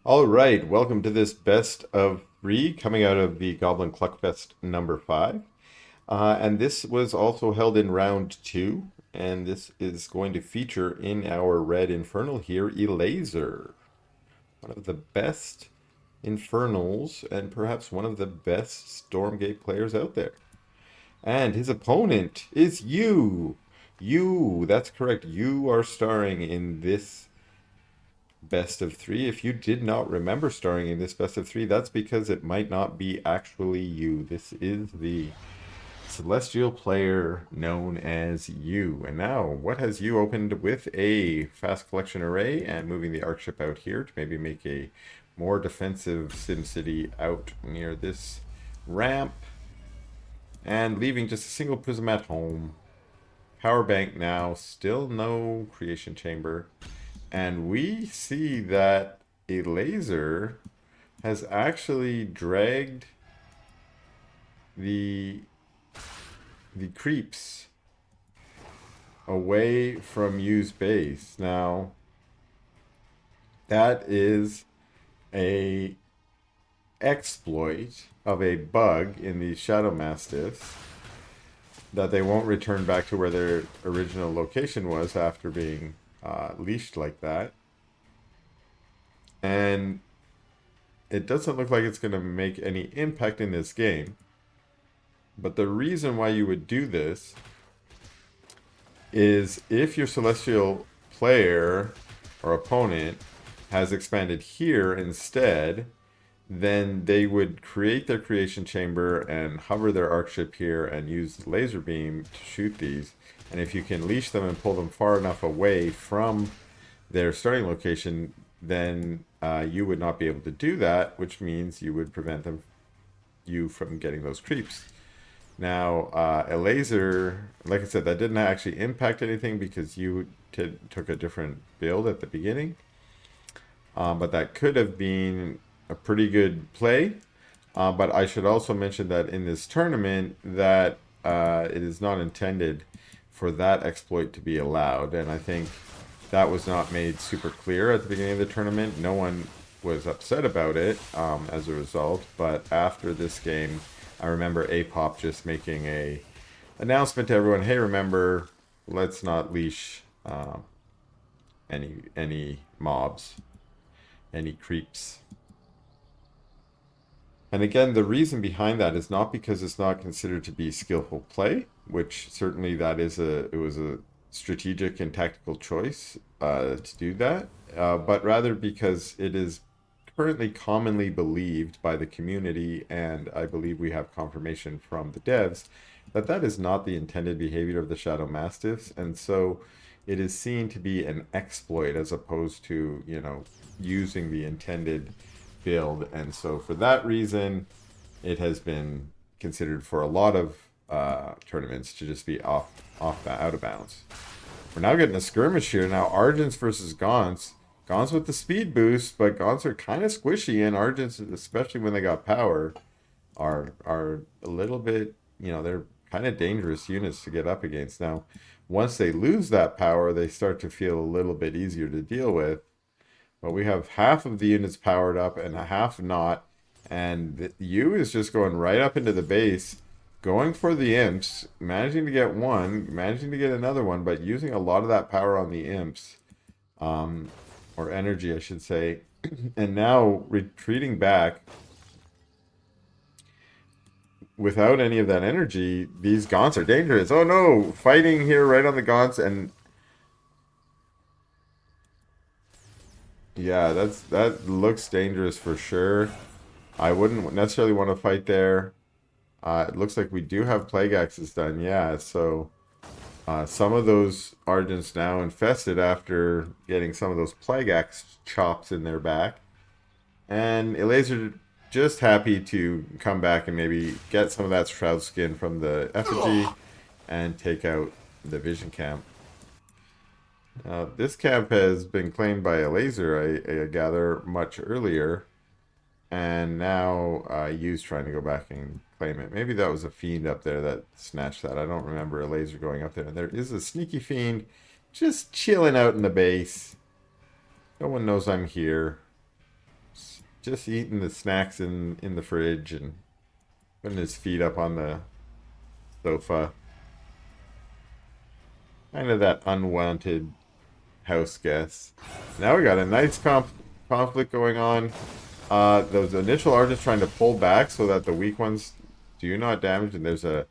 All right, welcome to this best of three coming out of the Goblin Cluckfest number five. And this was also held in round two, and this is going to feature in our Red Infernal here, Elazer, one of the best Infernals and perhaps one of the best Stormgate players out there. And his opponent is you. You, that's correct. You are starring in this best of three. If you did not remember starring in this best of three, that's because it might not be actually you. This is the celestial player known as you. And now, what has you opened with a fast collection array and moving the arc ship out here to maybe make a more defensive SimCity out near this ramp and leaving just a single prism at home. Power bank now, still no creation chamber. And we see that Elazer has actually dragged the creeps away from U's base. Now, that is a exploit of a bug in the Shadow Mastiffs that they won't return back to where their original location was after being leashed like that. And it doesn't look like it's going to make any impact in this game. But the reason why you would do this is if your celestial player or opponent has expanded here instead, then they would create their creation chamber and hover their arc ship here and use the laser beam to shoot these. And if you can leash them and pull them far enough away from their starting location, then you would not be able to do that, which means you would prevent you from getting those creeps. Now, Elazer, like I said, that didn't actually impact anything because you took a different build at the beginning. But that could have been a pretty good play. But I should also mention that in this tournament that it is not intended for that exploit to be allowed. And I think that was not made super clear at the beginning of the tournament. No one was upset about it as a result. But after this game, I remember APOP just making a announcement to everyone, hey, remember, let's not leash any mobs, any creeps. And again, the reason behind that is not because it's not considered to be skillful play, which certainly it was a strategic and tactical choice to do that, but rather because it is currently commonly believed by the community, and I believe we have confirmation from the devs, that that is not the intended behavior of the Shadow Mastiffs, and so it is seen to be an exploit as opposed to, using the intended build. And so for that reason, it has been considered for a lot of tournaments to just be out of bounds. We're now getting a skirmish here. Now Argents versus Gaunts. Gaunts with the speed boost, but Gaunts are kind of squishy, and Argents, especially when they got power, are a little bit, they're kind of dangerous units to get up against. Now, once they lose that power, they start to feel a little bit easier to deal with. But we have half of the units powered up and half not. And the U is just going right up into the base, going for the imps, managing to get one, managing to get another one, but using a lot of that power on the imps. Or energy, I should say. And now retreating back without any of that energy. These Gaunts are dangerous. Oh no, fighting here right on the Gaunts, and yeah, that looks dangerous for sure. I wouldn't necessarily want to fight there. It looks like we do have Plague Axes done, yeah, so some of those Argents now infested after getting some of those Plague Axe chops in their back. And Elazer just happy to come back and maybe get some of that Shroud Skin from the effigy and take out the Vision Camp. This camp has been claimed by Elazer, I gather, much earlier. And now Yu's trying to go back and claim it. Maybe that was a fiend up there that snatched that. I don't remember Elazer going up there. And there is a sneaky fiend just chilling out in the base. No one knows I'm here. Just eating the snacks in the fridge and putting his feet up on the sofa. Kind of that unwanted house guest. Now we got a nice conflict going on. Those initial artists trying to pull back so that the weak ones do not damage, and there's a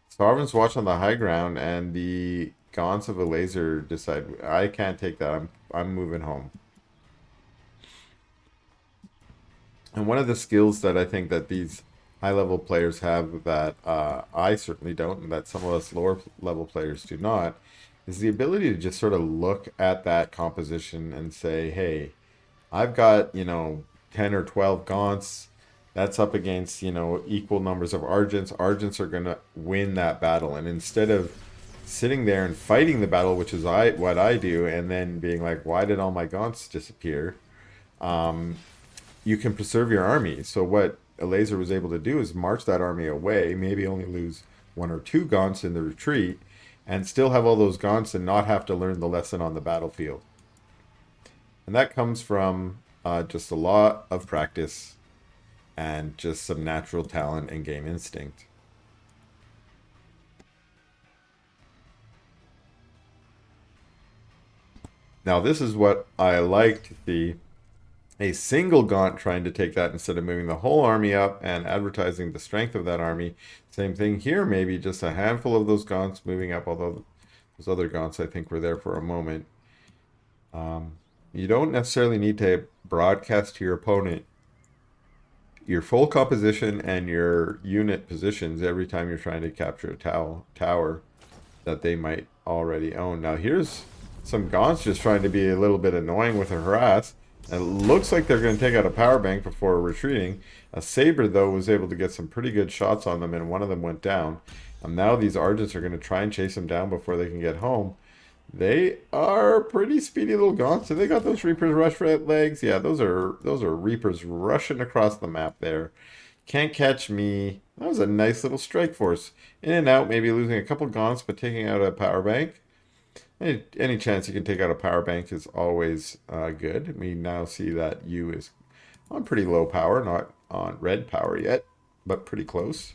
Sovereign's Watch on the high ground, and the Gaunts of Elazer decide, I can't take that. I'm moving home. And one of the skills that I think that these high-level players have that I certainly don't, and that some of us lower-level players do not, is the ability to just sort of look at that composition and say, hey, I've got, 10 or 12 Gaunts. That's up against, equal numbers of Argents. Argents are going to win that battle. And instead of sitting there and fighting the battle, which is what I do, and then being like, why did all my Gaunts disappear? You can preserve your army. So what Elazer was able to do is march that army away, maybe only lose 1 or 2 Gaunts in the retreat, and still have all those Gaunts and not have to learn the lesson on the battlefield. And that comes from just a lot of practice and just some natural talent and game instinct. Now this is what I like to see. A single Gaunt trying to take that instead of moving the whole army up and advertising the strength of that army. Same thing here, maybe just a handful of those Gaunts moving up, although those other Gaunts I think were there for a moment. You don't necessarily need to broadcast to your opponent your full composition and your unit positions every time you're trying to capture a tower that they might already own. Now here's some Gaunts just trying to be a little bit annoying with a harass. It looks like they're going to take out a power bank before retreating. A Saber, though, was able to get some pretty good shots on them, and one of them went down. And now these Argents are going to try and chase them down before they can get home. They are pretty speedy little Gaunts. So they got those Reapers Rush legs. Yeah, those are Reapers rushing across the map there. Can't catch me. That was a nice little strike force. In and out, maybe losing a couple Gaunts, but taking out a power bank. Any chance you can take out a power bank is always good. We now see that U is on pretty low power, not on red power yet, but pretty close.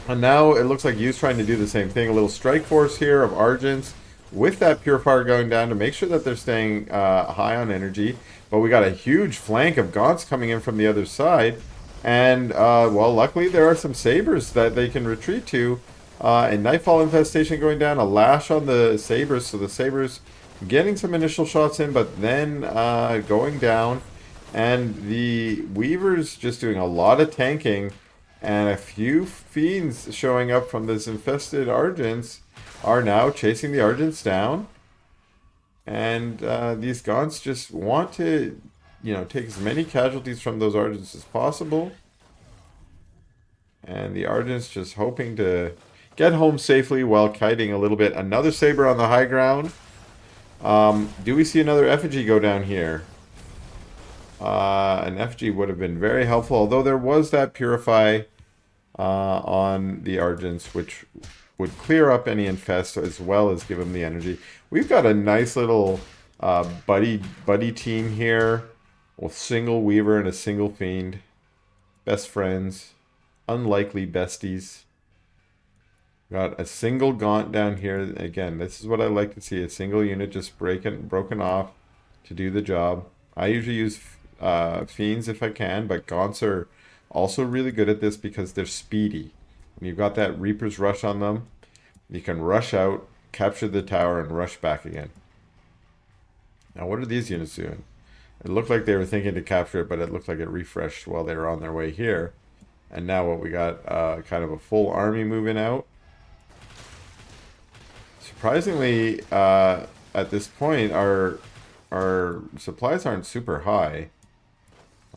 And now it looks like U's trying to do the same thing. A little strike force here of Argents with that Purifier going down to make sure that they're staying high on energy. But we got a huge flank of Gaunts coming in from the other side. And, well, luckily there are some Sabers that they can retreat to. A Nightfall Infestation going down, a Lash on the Sabers, so the Sabers getting some initial shots in, but then going down, and the Weavers just doing a lot of tanking, and a few Fiends showing up from this infested Argents are now chasing the Argents down, and these Gaunts just want to, take as many casualties from those Argents as possible, and the Argents just hoping to get home safely while kiting a little bit. Another Saber on the high ground. Do we see another effigy go down here? An effigy would have been very helpful, although there was that Purify on the Argents, which would clear up any infest as well as give them the energy. We've got a nice little buddy team here with single Weaver and a single Fiend. Best friends. Unlikely besties. Got a single Gaunt down here. Again, this is what I like to see. A single unit just broken off to do the job. I usually use Fiends if I can, but Gaunts are also really good at this because they're speedy. When you've got that Reaper's Rush on them, you can rush out, capture the tower, and rush back again. Now, what are these units doing? It looked like they were thinking to capture it, but it looked like it refreshed while they were on their way here. And now what we got, kind of a full army moving out. Surprisingly, at this point, our supplies aren't super high.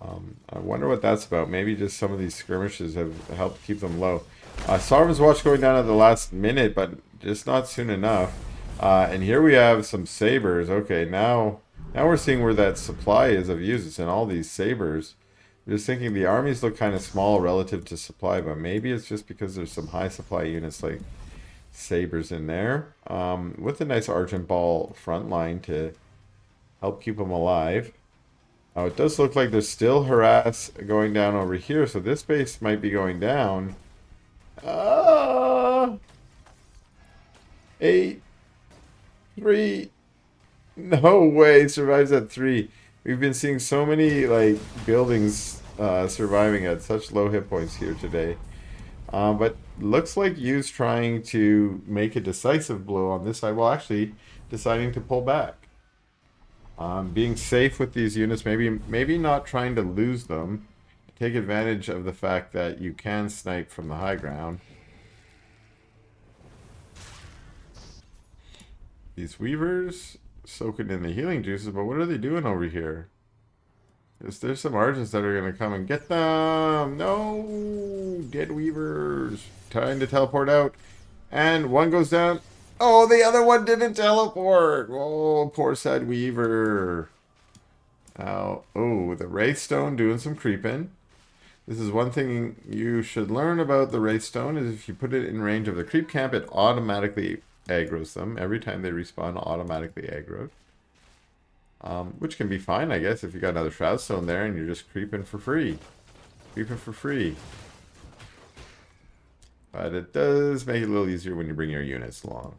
I wonder what that's about. Maybe just some of these skirmishes have helped keep them low. Sovereign's Watch going down at the last minute, but just not soon enough. And here we have some Sabers. Okay, now we're seeing where that supply is of use. It's in all these Sabers. I'm just thinking the armies look kind of small relative to supply, but maybe it's just because there's some high supply units like Sabers in there, with a nice Argent Ball front line to help keep them alive. Oh, it does look like there's still harass going down over here, so this base might be going down. 8, 3. No way, survives at 3. We've been seeing so many like buildings surviving at such low hit points here today. But looks like Yu's trying to make a decisive blow on this side. Well, actually, deciding to pull back. Being safe with these units, maybe not trying to lose them. Take advantage of the fact that you can snipe from the high ground. These weavers soaking in the healing juices, but what are they doing over here? There's some argents that are going to come and get them. No! Dead weavers. Trying to teleport out. And one goes down. Oh, the other one didn't teleport. Oh, poor sad weaver. Now, oh, the Wraithstone doing some creeping. This is one thing you should learn about the Wraithstone is if you put it in range of the creep camp, it automatically aggroes them. Every time they respawn, automatically aggroed. Which can be fine, I guess, if you got another Shroudstone there and you're just creeping for free. Creeping for free. But it does make it a little easier when you bring your units along.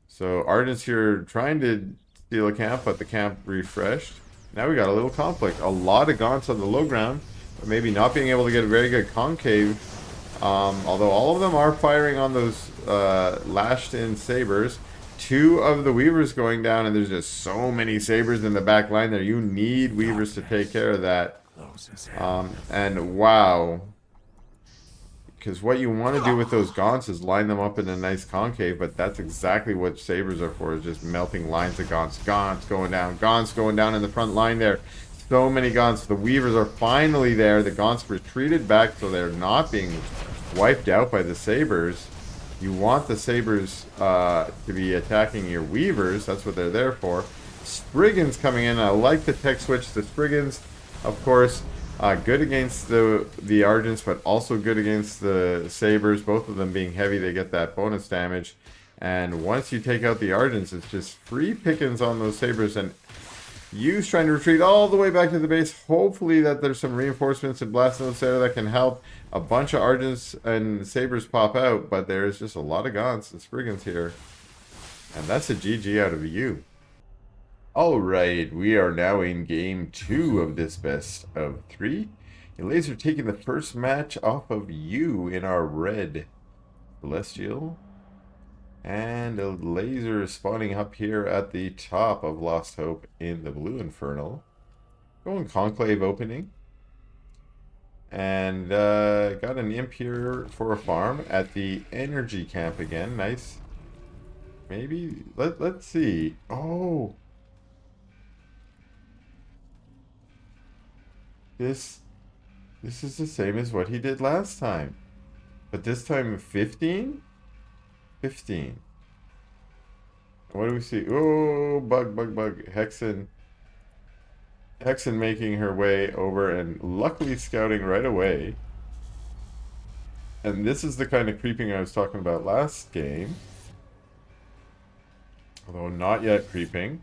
So Argent's here trying to steal a camp, but the camp refreshed. Now we got a little conflict. A lot of Gaunts on the low ground, but maybe not being able to get a very good concave. Although all of them are firing on those lashed in sabers. 2 of the weavers going down, and there's just so many sabers in the back line there. You need weavers to take care of that. And wow. Because what you want to do with those Gaunts is line them up in a nice concave, but that's exactly what sabers are for, is just melting lines of Gaunts. Gaunts going down in the front line there. So many Gaunts. The weavers are finally there. The Gaunts retreated back, so they're not being wiped out by the sabers. You want the sabers to be attacking your weavers. That's what they're there for. Spriggans coming in. I like the tech switch. The Spriggans, of course, good against the Argents, but also good against the sabers. Both of them being heavy, they get that bonus damage. And once you take out the Argents, it's just free pickings on those sabers. And Yu's trying to retreat all the way back to the base. Hopefully that there's some reinforcements and blast notes there that can help. A bunch of Argents and sabers pop out, but there's just a lot of Gaunts and Spriggans here. And that's a GG out of Yu. Alright, we are now in game 2 of this best of 3. Elazer taking the first match off of Yu in our red Celestial. And Elazer is spawning up here at the top of Lost Hope in the blue Infernal. Going Conclave opening. And got an imp here for a farm at the energy camp again. Nice. Maybe let's see. Oh, this is the same as what he did last time, but this time 15. 15. What do we see? Oh, bug. Hexen making her way over and luckily scouting right away. And this is the kind of creeping I was talking about last game. Although not yet creeping.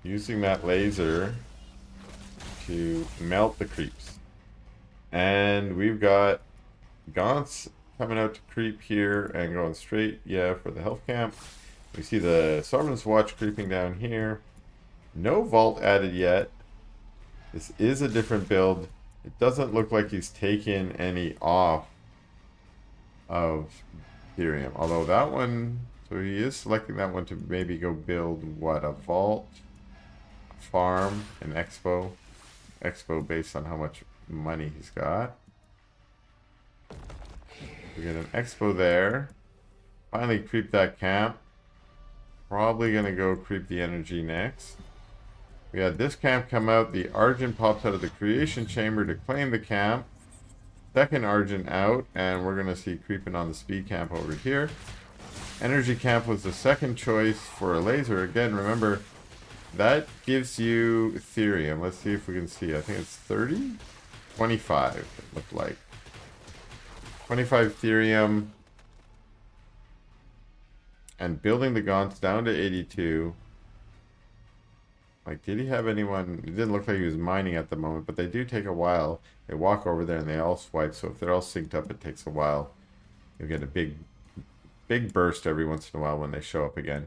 Using that laser to melt the creeps. And we've got Gaunts coming out to creep here and going straight, for the health camp. We see the Sovereign's Watch creeping down here. No vault added yet. This is a different build. It doesn't look like he's taken any off of Ethereum. Although that one, so he is selecting that one to maybe go build what? A vault, a farm, an expo. Expo based on how much money he's got. We get an expo there. Finally creep that camp. Probably gonna go creep the energy next. We had this camp come out. The Argent pops out of the creation chamber to claim the camp. Second Argent out, and we're gonna see creeping on the speed camp over here. Energy camp was the second choice for Elazer. Again, remember, that gives you Ethereum. Let's see if we can see. I think it's 30? 25, it looked like. 25 Ethereum. And building the Gaunts down to 82. Like, did he have anyone? It didn't look like he was mining at the moment, but they do take a while. They walk over there and they all swipe. So if they're all synced up, it takes a while. You'll get a big burst every once in a while when they show up again.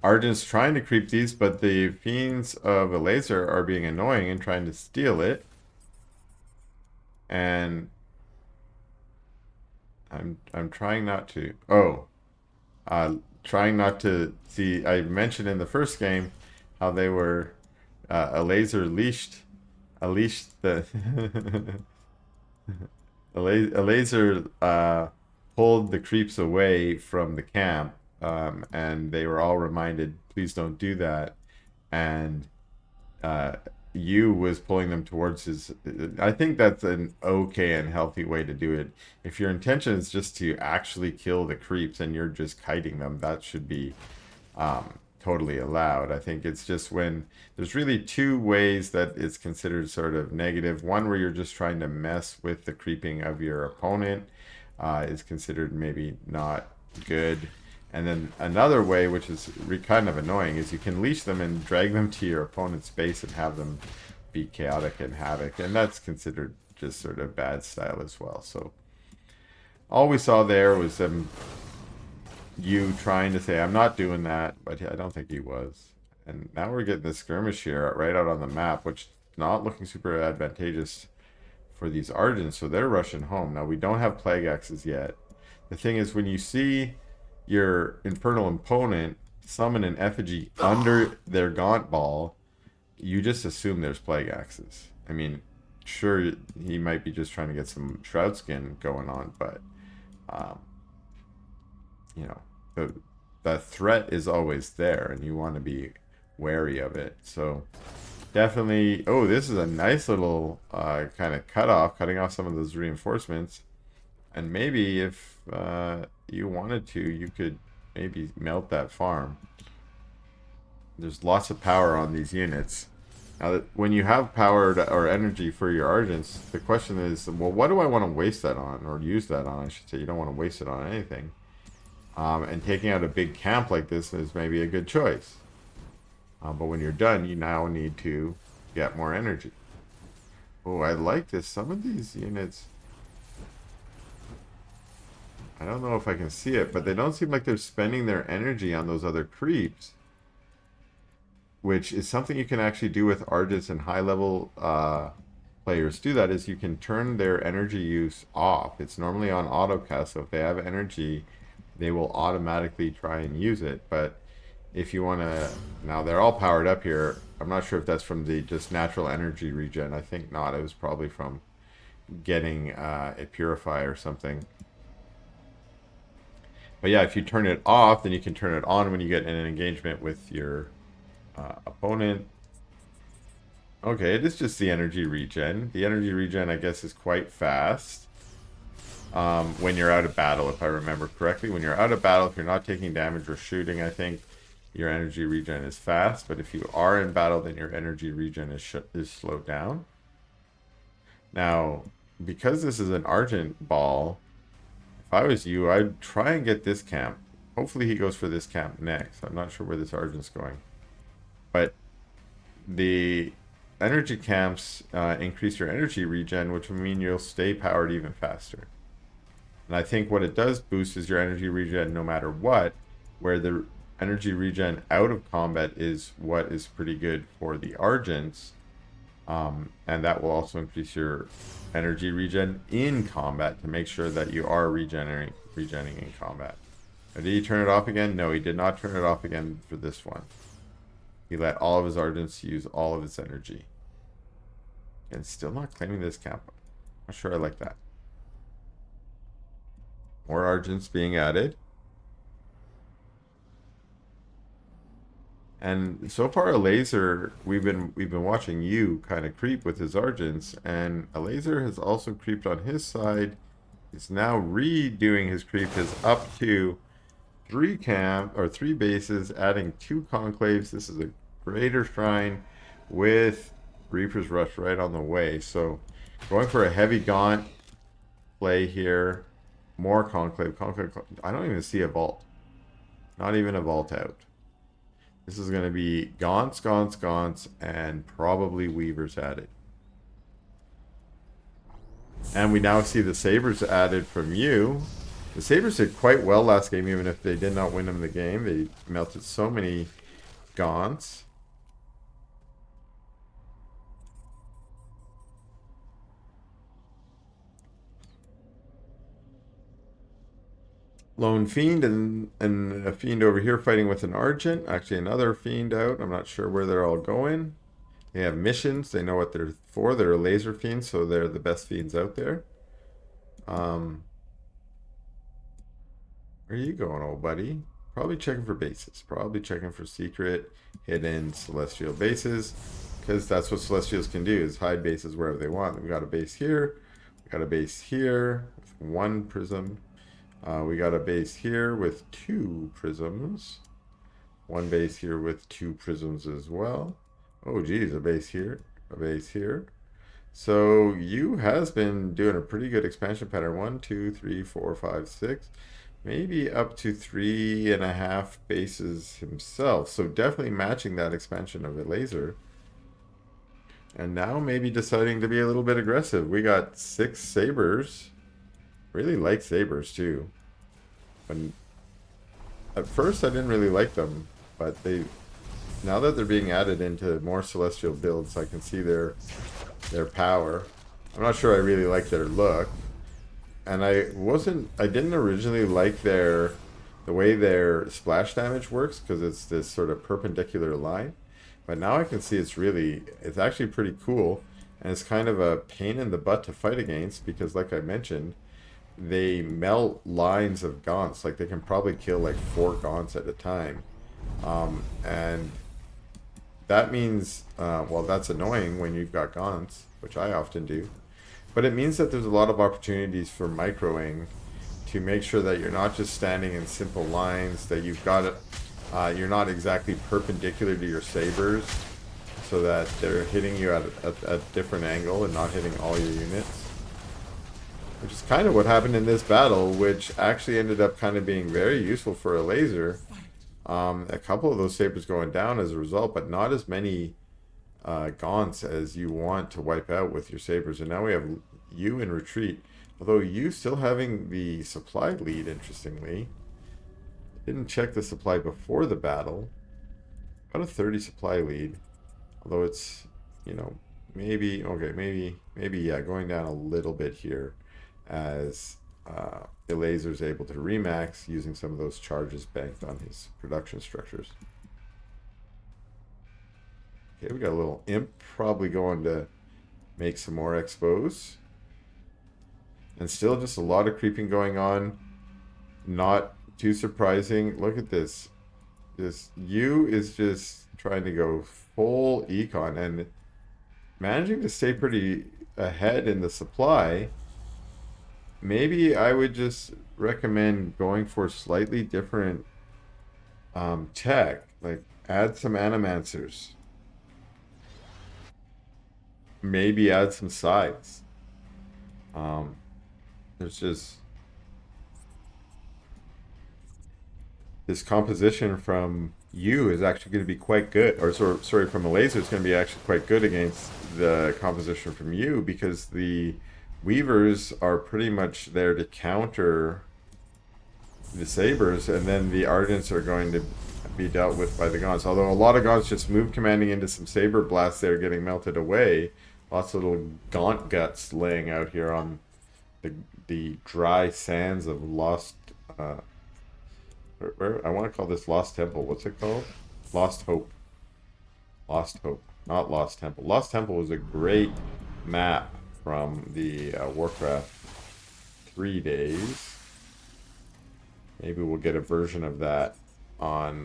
Argent's trying to creep these, but the fiends of Elazer are being annoying and trying to steal it. And I'm trying not to. Oh, trying not to see. I mentioned in the first game how they were Elazer leashed the Elazer pulled the creeps away from the camp, and they were all reminded, please don't do that. And uh, you was pulling them towards his. I think that's an okay and healthy way to do it. If your intention is just to actually kill the creeps and you're just kiting them, that should be totally allowed. I think it's just when there's really two ways that it's considered sort of negative. One where you're just trying to mess with the creeping of your opponent is considered maybe not good. And then another way, which is kind of annoying, is you can leash them and drag them to your opponent's base and have them be chaotic and havoc. And that's considered just sort of bad style as well. So all we saw there was you trying to say, I'm not doing that, but I don't think he was. And now we're getting this skirmish here right out on the map, which is not looking super advantageous for these Argents. So they're rushing home. Now we don't have Plague Axes yet. The thing is, when you see your infernal opponent summon an effigy under their gaunt ball, you just assume there's Plague Axes. I mean, sure, he might be just trying to get some Shroud Skin going on, but you know, the threat is always there, and you want to be wary of it. So definitely, oh, this is a nice little kind of cutting off some of those reinforcements. And maybe if you wanted to, you could maybe melt that farm. There's lots of power on these units. Now, when you have power or energy for your Argents, the question is, well, what do I want to waste that on? Or use that on, I should say. You don't want to waste it on anything. And taking out a big camp like this is maybe a good choice. But when you're done, you now need to get more energy. Oh, I like this. Some of these units, I don't know if I can see it, but they don't seem like they're spending their energy on those other creeps, which is something you can actually do with Argents and high-level players. Do that is you can turn their energy use off. It's normally on autocast, so if they have energy, they will automatically try and use it. But if you want to, now they're all powered up here. I'm not sure if that's from the just natural energy regen. I think not. It was probably from getting a purify or something. But yeah, if you turn it off, then you can turn it on when you get in an engagement with your opponent. Okay, it is just the energy regen. The energy regen, I guess, is quite fast when you're out of battle, if I remember correctly. When you're out of battle, if you're not taking damage or shooting, I think your energy regen is fast. But if you are in battle, then your energy regen is slowed down. Now, because this is an Argent ball, if I was you, I'd try and get this camp. Hopefully he goes for this camp next. I'm not sure where this Argent's going. But the energy camps increase your energy regen, which will mean you'll stay powered even faster. And I think what it does boost is your energy regen no matter what, where the energy regen out of combat is what is pretty good for the Argents. And that will also increase your energy regen in combat to make sure that you are regenerating in combat. Now, did he turn it off again? No, he did not turn it off again for this one. He let all of his Argents use all of its energy. And still not claiming this camp. Not sure I like that. More Argents being added. And so far, Elazer, we've been watching you kind of creep with his Argents, and Elazer has also creeped on his side. He's now redoing his creep. Is up to 3 bases, adding 2 conclaves. This is a greater shrine with Reaper's Rush right on the way. So going for a heavy gaunt play here. More conclave. I don't even see a vault. Not even a vault out. This is going to be Gaunts, Gaunts, Gaunts, and probably Weavers added. And we now see the Sabers added from you. The Sabers did quite well last game, even if they did not win them the game. They melted so many Gaunts. Lone Fiend and a Fiend over here fighting with an Argent. Actually, another Fiend out. I'm not sure where they're all going. They have missions. They know what they're for. They're a laser Fiend, so they're the best Fiends out there. Where are you going, old buddy? Probably checking for bases. Probably checking for secret, hidden Celestial bases. Because that's what Celestials can do, is hide bases wherever they want. We got a base here. We got a base here with 1 prism. We got a base here with 2 prisms. 1 base here with 2 prisms as well. Oh, geez, a base here. A base here. So you has been doing a pretty good expansion pattern. 1, 2, 3, 4, 5, 6. Maybe up to 3.5 bases himself. So definitely matching that expansion of Elazer. And now maybe deciding to be a little bit aggressive. We got 6 Sabers. Really like Sabers too. And at first I didn't really like them, but now that they're being added into more Celestial builds, I can see their power. I'm not sure I really like their look. And I didn't originally like the way their splash damage works, because it's this sort of perpendicular line. But now I can see it's actually pretty cool. And it's kind of a pain in the butt to fight against, because like I mentioned, they melt lines of Gaunts. Like they can probably kill like 4 Gaunts at a time. And that means, well, that's annoying when you've got Gaunts, which I often do. But it means that there's a lot of opportunities for microing to make sure that you're not just standing in simple lines, that you've got it, you're not exactly perpendicular to your Sabers, so that they're hitting you at a different angle and not hitting all your units. Which is kind of what happened in this battle, which actually ended up kind of being very useful for Elazer. A couple of those Sabers going down as a result, but not as many Gaunts as you want to wipe out with your Sabers. And now we have you in retreat, although you still having the supply lead, interestingly. Didn't check the supply before the battle. Got a 30 supply lead, although it's, maybe yeah, going down a little bit here as Elazer's able to remax using some of those charges banked on his production structures. Okay, we got a little imp probably going to make some more expos. And still just a lot of creeping going on. Not too surprising. Look at this. This U is just trying to go full econ and managing to stay pretty ahead in the supply. Maybe I would just recommend going for slightly different tech. Like add some animancers. Maybe add some sides. There's just this composition from you is actually going to be quite good, or sorry, from Elazer is going to be actually quite good against the composition from you, because the Weavers are pretty much there to counter the Sabers, and then the Ardents are going to be dealt with by the Gaunts. Although a lot of Gaunts just move commanding into some Saber blasts, they're getting melted away. Lots of little Gaunt guts laying out here on the dry sands of Lost. I want to call this Lost Temple. What's it called? Lost Hope. Lost Hope, not Lost Temple. Lost Temple was a great map from the Warcraft 3 days. Maybe we'll get a version of that on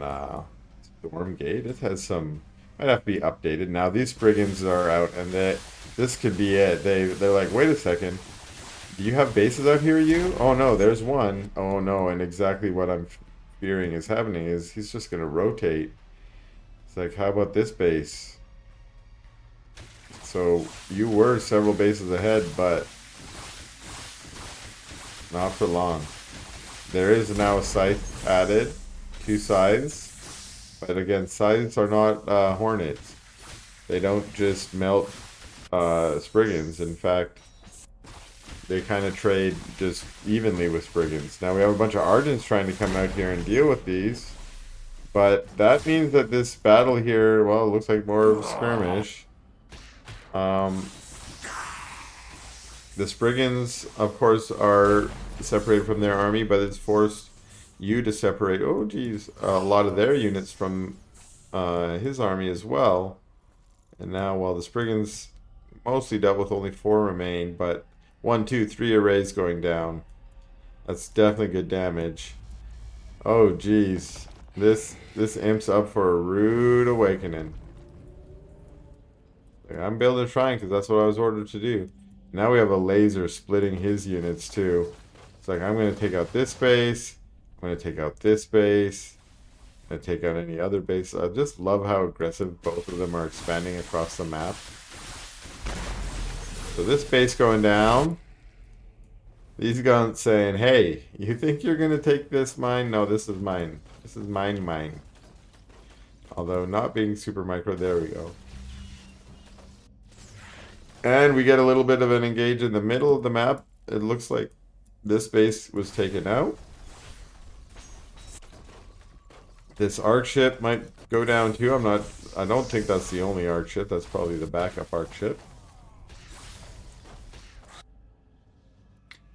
Stormgate. It has some, might have to be updated. Now these brigands are out, and this could be it. They're like, wait a second, do you have bases out here, you? Oh no, there's one. Oh no, and exactly what I'm fearing is happening is he's just gonna rotate. It's like, how about this base? So you were several bases ahead, but not for long. There is now a scythe added, 2 scythes. But again, scythes are not hornets. They don't just melt Spriggans. In fact, they kind of trade just evenly with Spriggans. Now we have a bunch of Argents trying to come out here and deal with these. But that means that this battle here, well, it looks like more of a skirmish. The Spriggans, of course, are separated from their army, but it's forced you to separate, oh geez, a lot of their units from his army as well. And now, while the Spriggans mostly dealt with, only 4 remain, but 1, 2, 3 arrays going down. That's definitely good damage. Oh geez, this imp's up for a rude awakening. I'm building a shrine because that's what I was ordered to do. Now we have a Elazer splitting his units too. It's like, I'm going to take out this base. I'm going to take out this base. I'm going to take out any other base. I just love how aggressive both of them are expanding across the map. So this base going down. These guns saying, hey, you think you're going to take this mine? No, this is mine. This is mine. Although not being super micro, there we go. And we get a little bit of an engage in the middle of the map. It looks like this base was taken out. This arc ship might go down too. I don't think that's the only arc ship. That's probably the backup arc ship.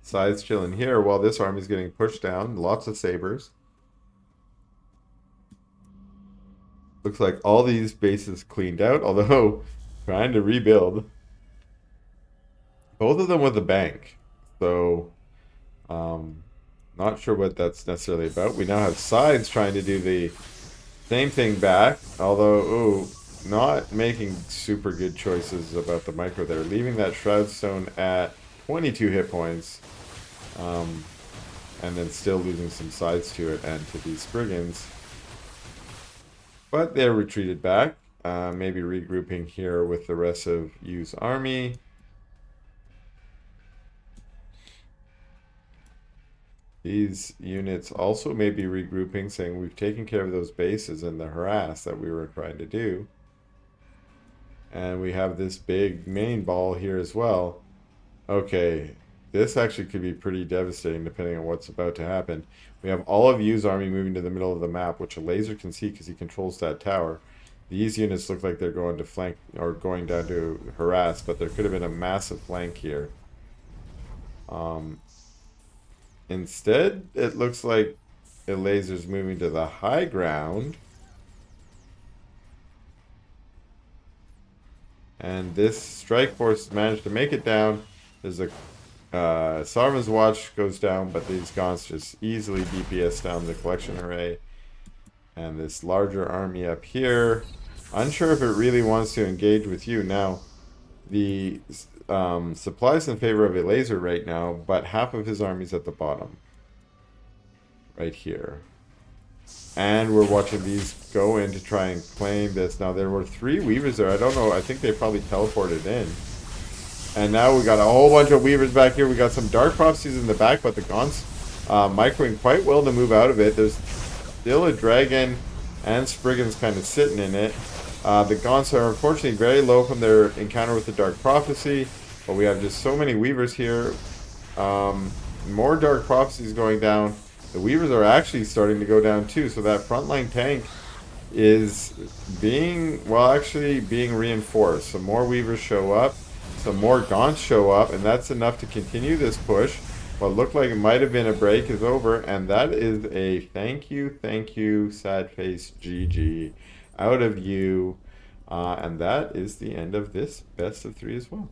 Scythes chilling here while this army's getting pushed down. Lots of sabers. Looks like all these bases cleaned out, although trying to rebuild. Both of them with a bank. So, not sure what that's necessarily about. We now have Scythes trying to do the same thing back, although, ooh, not making super good choices about the micro there. Leaving that Shroud Stone at 22 hit points, and then still losing some sides to it and to these Spriggans. But they're retreated back, maybe regrouping here with the rest of Yu's army. These units also may be regrouping, saying we've taken care of those bases and the harass that we were trying to do. And we have this big main ball here as well. Okay, this actually could be pretty devastating depending on what's about to happen. We have all of Yu's army moving to the middle of the map, which Elazer can see because he controls that tower. These units look like they're going to flank or going down to harass, but there could have been a massive flank here. Instead, it looks like Elazer's moving to the high ground. And this strike force managed to make it down. There's a Sarma's Watch goes down, but these Gaunts just easily DPS down the collection array. And this larger army up here. Unsure if it really wants to engage with you. Now, the supply's in favor of Elazer right now, but half of his army's at the bottom. Right here. And we're watching these go in to try and claim this. Now, there were 3 Weavers there. I don't know. I think they probably teleported in. And now we got a whole bunch of Weavers back here. We got some Dark Prophecies in the back, but the Gaunts microing quite well to move out of it. There's still a Dragon and Spriggans kind of sitting in it. The Gaunts are unfortunately very low from their encounter with the Dark Prophecy, but we have just so many Weavers here. More Dark Prophecies going down. The Weavers are actually starting to go down too, so that frontline tank is being, well, actually being reinforced. Some more Weavers show up, some more Gaunts show up, and that's enough to continue this push. What looked like it might have been a break is over, and that is a thank you, sad face GG out of you. And that is the end of this best of 3 as well.